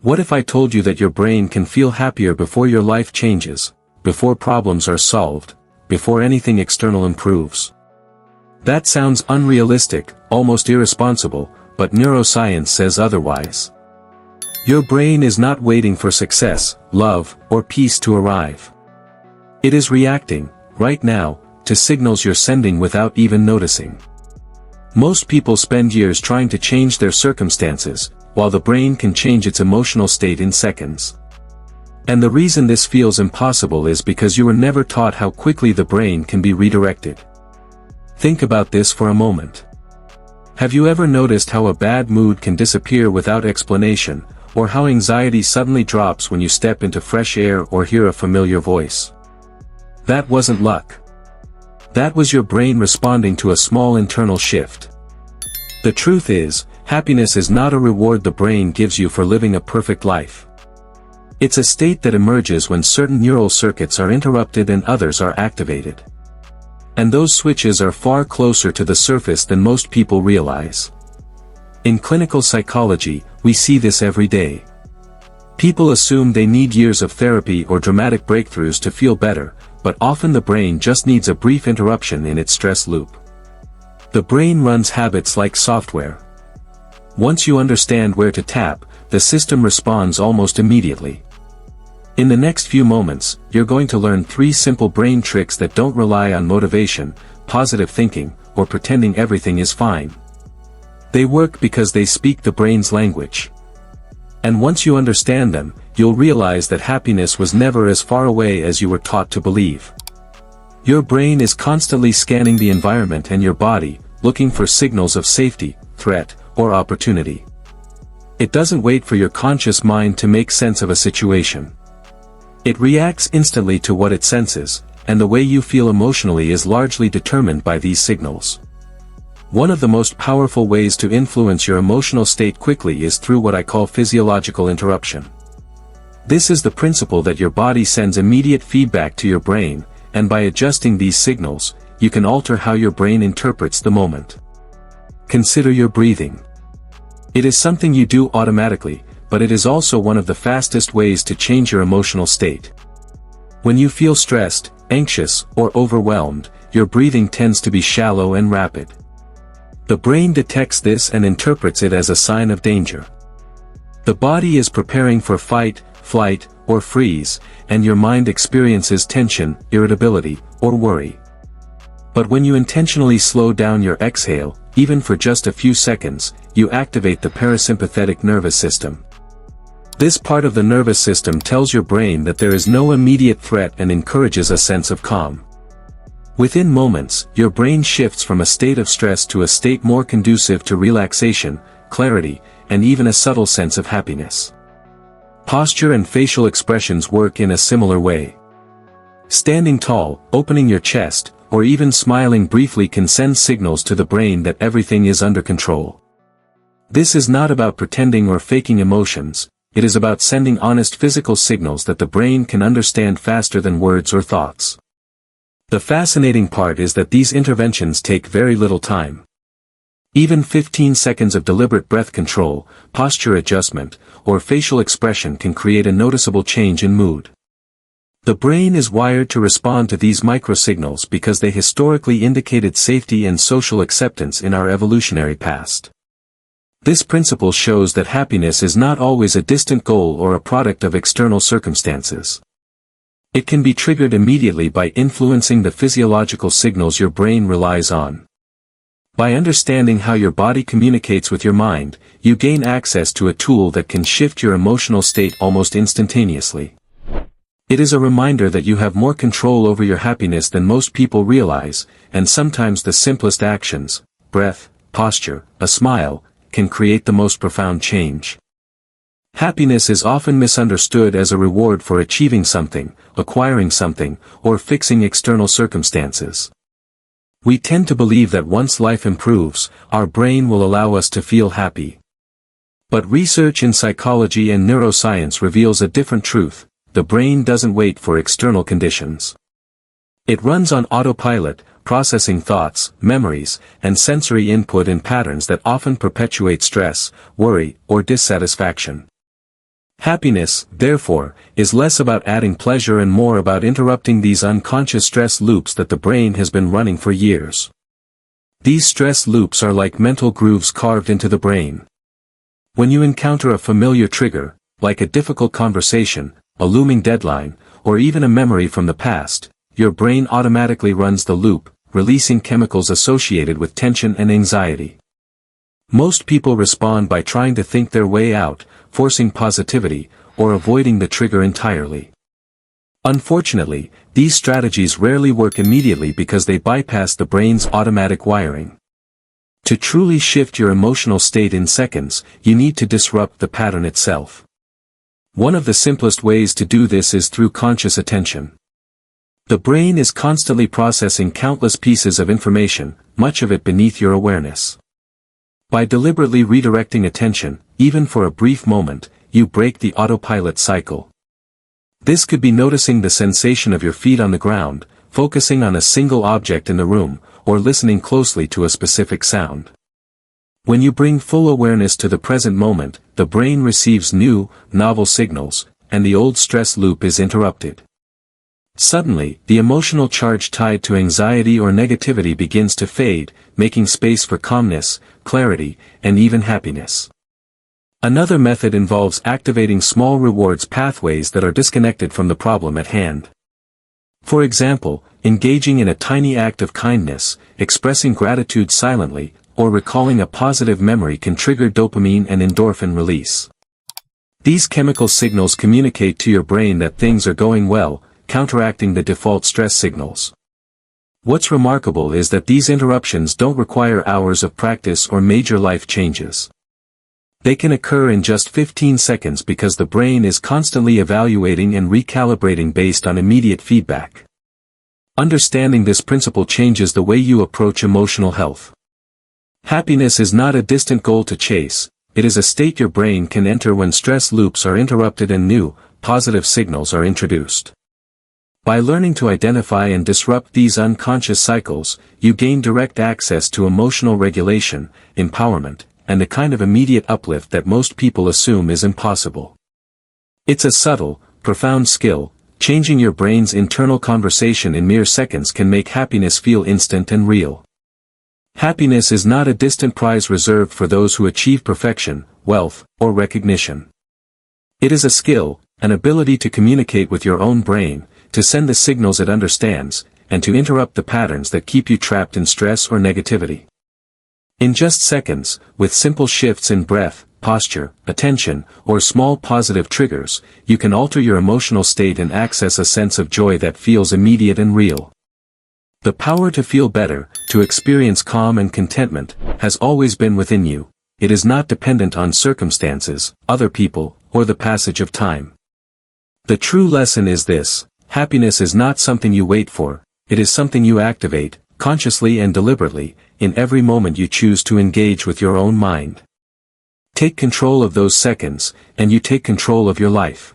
What if I told you that your brain can feel happier before your life changes, before problems are solved, before anything external improves? That sounds unrealistic, almost irresponsible, but neuroscience says otherwise. Your brain is not waiting for success, love, or peace to arrive. It is reacting, right now, to signals you're sending without even noticing. Most people spend years trying to change their circumstances, while the brain can change its emotional state in seconds. And the reason this feels impossible is because you were never taught how quickly the brain can be redirected. Think about this for a moment. Have you ever noticed how a bad mood can disappear without explanation, or how anxiety suddenly drops when you step into fresh air or hear a familiar voice? That wasn't luck. That was your brain responding to a small internal shift. The truth is, happiness is not a reward the brain gives you for living a perfect life. It's a state that emerges when certain neural circuits are interrupted and others are activated. And those switches are far closer to the surface than most people realize. In clinical psychology, we see this every day. People assume they need years of therapy or dramatic breakthroughs to feel better, but often the brain just needs a brief interruption in its stress loop. The brain runs habits like software. Once you understand where to tap, the system responds almost immediately. In the next few moments, you're going to learn 3 simple brain tricks that don't rely on motivation, positive thinking, or pretending everything is fine. They work because they speak the brain's language. And once you understand them, you'll realize that happiness was never as far away as you were taught to believe. Your brain is constantly scanning the environment and your body, looking for signals of safety, threat, or opportunity. It doesn't wait for your conscious mind to make sense of a situation. It reacts instantly to what it senses, and the way you feel emotionally is largely determined by these signals. One of the most powerful ways to influence your emotional state quickly is through what I call physiological interruption. This is the principle that your body sends immediate feedback to your brain, and by adjusting these signals, you can alter how your brain interprets the moment. Consider your breathing. It is something you do automatically, but it is also one of the fastest ways to change your emotional state. When you feel stressed, anxious, or overwhelmed, your breathing tends to be shallow and rapid. The brain detects this and interprets it as a sign of danger. The body is preparing for fight, flight, or freeze, and your mind experiences tension, irritability, or worry. But when you intentionally slow down your exhale, even for just a few seconds, you activate the parasympathetic nervous system. This part of the nervous system tells your brain that there is no immediate threat and encourages a sense of calm. Within moments, your brain shifts from a state of stress to a state more conducive to relaxation, clarity, and even a subtle sense of happiness. Posture and facial expressions work in a similar way. Standing tall, opening your chest, or even smiling briefly can send signals to the brain that everything is under control. This is not about pretending or faking emotions, it is about sending honest physical signals that the brain can understand faster than words or thoughts. The fascinating part is that these interventions take very little time. Even 15 seconds of deliberate breath control, posture adjustment, or facial expression can create a noticeable change in mood. The brain is wired to respond to these microsignals because they historically indicated safety and social acceptance in our evolutionary past. This principle shows that happiness is not always a distant goal or a product of external circumstances. It can be triggered immediately by influencing the physiological signals your brain relies on. By understanding how your body communicates with your mind, you gain access to a tool that can shift your emotional state almost instantaneously. It is a reminder that you have more control over your happiness than most people realize, and sometimes the simplest actions, breath, posture, a smile, can create the most profound change. Happiness is often misunderstood as a reward for achieving something, acquiring something, or fixing external circumstances. We tend to believe that once life improves, our brain will allow us to feel happy. But research in psychology and neuroscience reveals a different truth: the brain doesn't wait for external conditions. It runs on autopilot, processing thoughts, memories, and sensory input in patterns that often perpetuate stress, worry, or dissatisfaction. Happiness, therefore, is less about adding pleasure and more about interrupting these unconscious stress loops that the brain has been running for years. These stress loops are like mental grooves carved into the brain. When you encounter a familiar trigger, like a difficult conversation, a looming deadline, or even a memory from the past, your brain automatically runs the loop, releasing chemicals associated with tension and anxiety. Most people respond by trying to think their way out, forcing positivity, or avoiding the trigger entirely. Unfortunately, these strategies rarely work immediately because they bypass the brain's automatic wiring. To truly shift your emotional state in seconds, you need to disrupt the pattern itself. One of the simplest ways to do this is through conscious attention. The brain is constantly processing countless pieces of information, much of it beneath your awareness. By deliberately redirecting attention, even for a brief moment, you break the autopilot cycle. This could be noticing the sensation of your feet on the ground, focusing on a single object in the room, or listening closely to a specific sound. When you bring full awareness to the present moment, the brain receives new, novel signals, and the old stress loop is interrupted. Suddenly, the emotional charge tied to anxiety or negativity begins to fade, making space for calmness, clarity, and even happiness. Another method involves activating small rewards pathways that are disconnected from the problem at hand. For example, engaging in a tiny act of kindness, expressing gratitude silently, or recalling a positive memory can trigger dopamine and endorphin release. These chemical signals communicate to your brain that things are going well, counteracting the default stress signals. What's remarkable is that these interruptions don't require hours of practice or major life changes. They can occur in just 15 seconds because the brain is constantly evaluating and recalibrating based on immediate feedback. Understanding this principle changes the way you approach emotional health. Happiness is not a distant goal to chase, it is a state your brain can enter when stress loops are interrupted and new, positive signals are introduced. By learning to identify and disrupt these unconscious cycles, you gain direct access to emotional regulation, empowerment, and the kind of immediate uplift that most people assume is impossible. It's a subtle, profound skill. Changing your brain's internal conversation in mere seconds can make happiness feel instant and real. Happiness is not a distant prize reserved for those who achieve perfection, wealth, or recognition. It is a skill, an ability to communicate with your own brain, to send the signals it understands, and to interrupt the patterns that keep you trapped in stress or negativity. In just seconds, with simple shifts in breath, posture, attention, or small positive triggers, you can alter your emotional state and access a sense of joy that feels immediate and real. The power to feel better, to experience calm and contentment, has always been within you. It is not dependent on circumstances, other people, or the passage of time. The true lesson is this: happiness is not something you wait for, it is something you activate, consciously and deliberately, in every moment you choose to engage with your own mind. Take control of those seconds, and you take control of your life.